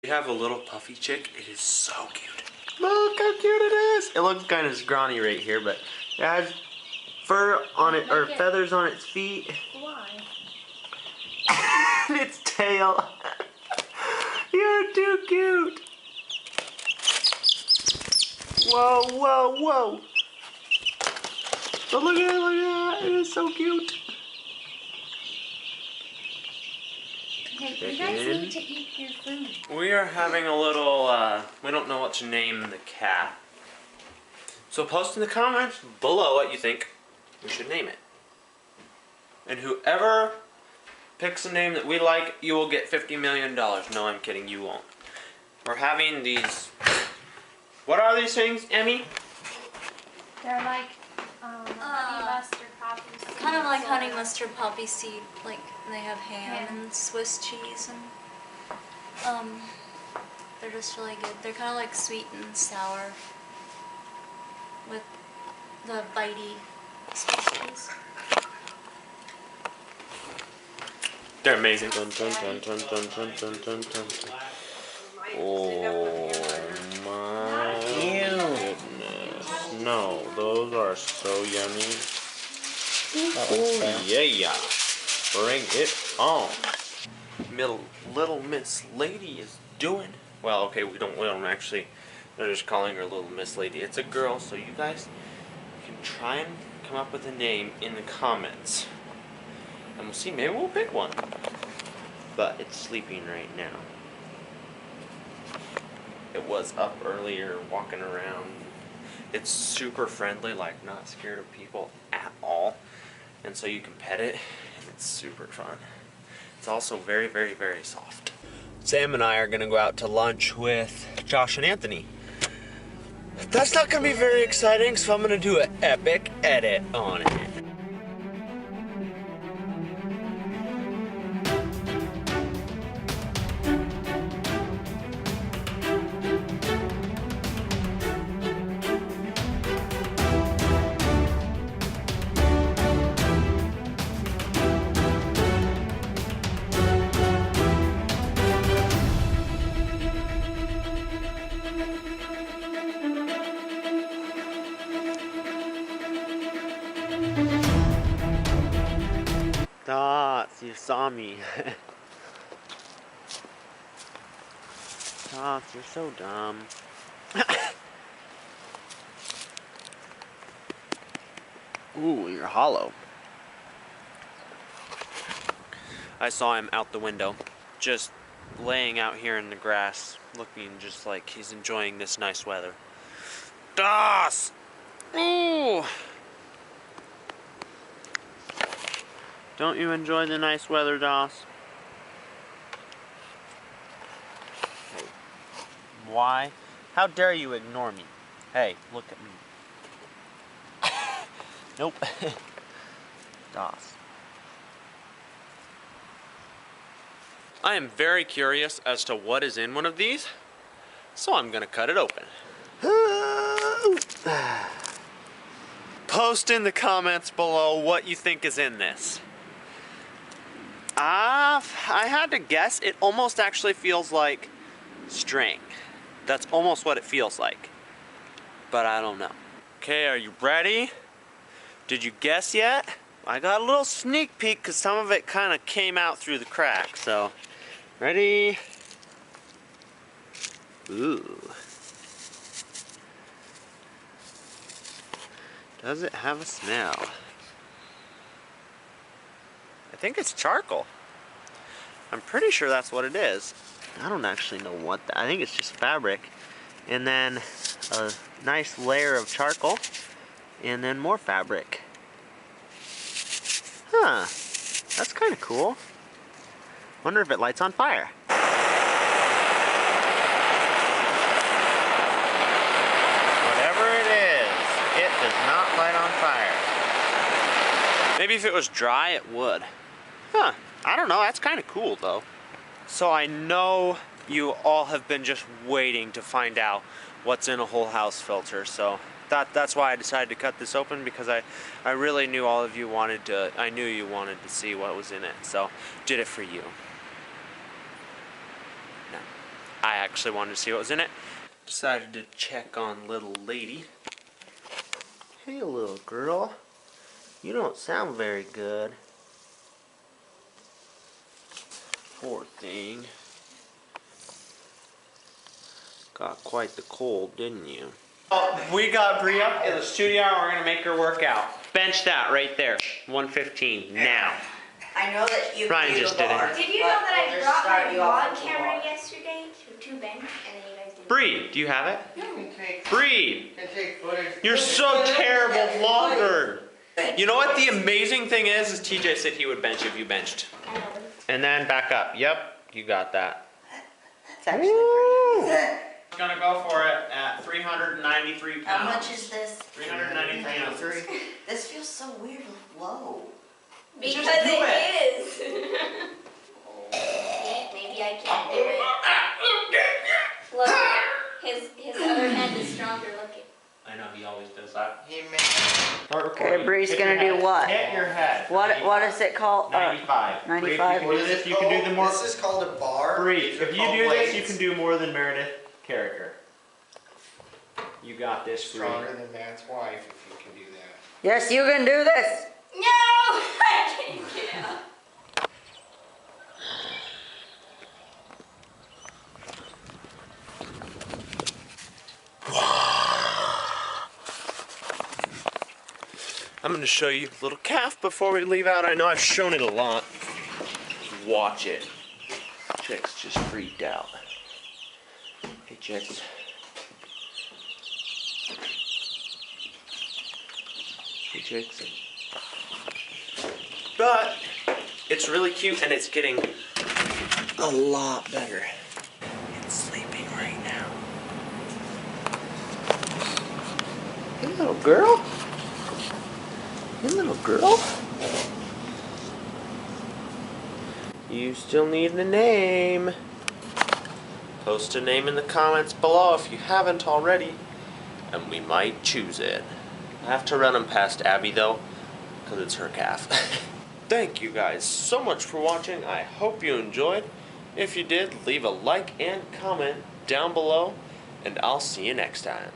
We have a little puffy chick. It is so cute. Look how cute it is. It looks kind of scrawny right here, but it has fur on it, or feathers on its feet. Why? And its tail. You're too cute. Whoa, whoa, whoa. Oh, look at it, look at it. It is so cute. Okay, you guys need to eat your food. We are having a little, we don't know what to name the cat. So post in the comments below what you think we should name it. And whoever picks a name that we like, you will get $50 million. No, I'm kidding, you won't. We're having these, what are these things, Emmy? They're like honey mustard poppy seed. Kind of like honey mustard poppy seed. Like they have ham and Swiss cheese and they're just really good. They're kind of like sweet and sour with the bitey Swiss cheese. They're amazing. Dun, dun, dun, dun, dun, dun, dun, dun, dun. Oh my goodness. No, those are so yummy. Oh yeah. Bring it on. Little Miss Lady is doing. Well, okay, we don't actually. They're just calling her Little Miss Lady. It's a girl, so you guys can try and come up with a name in the comments. And we'll see, maybe we'll pick one. But it's sleeping right now. It was up earlier, walking around. It's super friendly, like not scared of people at all. And so you can pet it, and it's super fun. It's also very, very, very soft. Sam and I are gonna go out to lunch with Josh and Anthony. That's not gonna be very exciting, so I'm gonna do an epic edit on it. Dots, you saw me. Dots, you're so dumb. Ooh, you're hollow. I saw him out the window, just laying out here in the grass, looking just like he's enjoying this nice weather. Dots! Ooh! Don't you enjoy the nice weather, Doss? Hey. Why? How dare you ignore me? Hey, look at me. Nope. Doss. I am very curious as to what is in one of these, so I'm gonna cut it open. Post in the comments below what you think is in this. I had to guess, it almost actually feels like string. That's almost what it feels like. But I don't know. Okay, are you ready? Did you guess yet? I got a little sneak peek because some of it kind of came out through the crack, so. Ready? Ooh. Does it have a smell? I think it's charcoal. I'm pretty sure that's what it is. I don't actually know what I think it's just fabric. And then a nice layer of charcoal. And then more fabric. Huh. That's kind of cool. Wonder if it lights on fire. Whatever it is, it does not light on fire. Maybe if it was dry, it would. Huh, I don't know, that's kind of cool though. So I know you all have been just waiting to find out what's in a Whole House filter, so that's why I decided to cut this open, because I really knew all of you wanted to, I knew you wanted to see what was in it, so did it for you. No, I actually wanted to see what was in it. Decided to check on little lady. Hey, little girl. You don't sound very good. Poor thing. Got quite the cold, didn't you? We got Bree up in the studio and we're gonna make her work out. Bench that right there. 115 now. I know that you Ryan do just the did it. bar, Did you know but that we'll I just brought start my you off vlog with the camera bar. yesterday to bench, and then you guys didn't? Bree, do you have it? You can take, Bree, you can take footage. you're so terrible vlogger. You know what the amazing thing is TJ said he would bench if you benched. I know. And then back up. Yep, you got that. It's actually pretty. Gonna go for it at 393 pounds. How much is this? 393 ounces. This feels so weird low. Because Just do it is. See, maybe I can't do it. Look, his other hand is stronger. Look at. I know he always does that. He made Okay, Bree's gonna do what? Hit your head. What is it called? 95. 95? Bree, if you can do the more. This is called a bar. Bree, These are if you called do this, you weights. can do more than Meredith Carricker. You got this, Bree. Stronger than Matt's wife if you can do that. Yes, you can do this. No, I can't get out. I'm going to show you a little calf before we leave out. I know I've shown it a lot. Watch it. Chick's just freaked out. Hey, Chicks. Hey, Chicks. But it's really cute and it's getting a lot better. It's sleeping right now. Hey, little girl. Hey, little girl. You still need a name. Post a name in the comments below if you haven't already, and we might choose it. I have to run them past Abby though, because it's her calf. Thank you guys so much for watching. I hope you enjoyed. If you did, leave a like and comment down below, and I'll see you next time.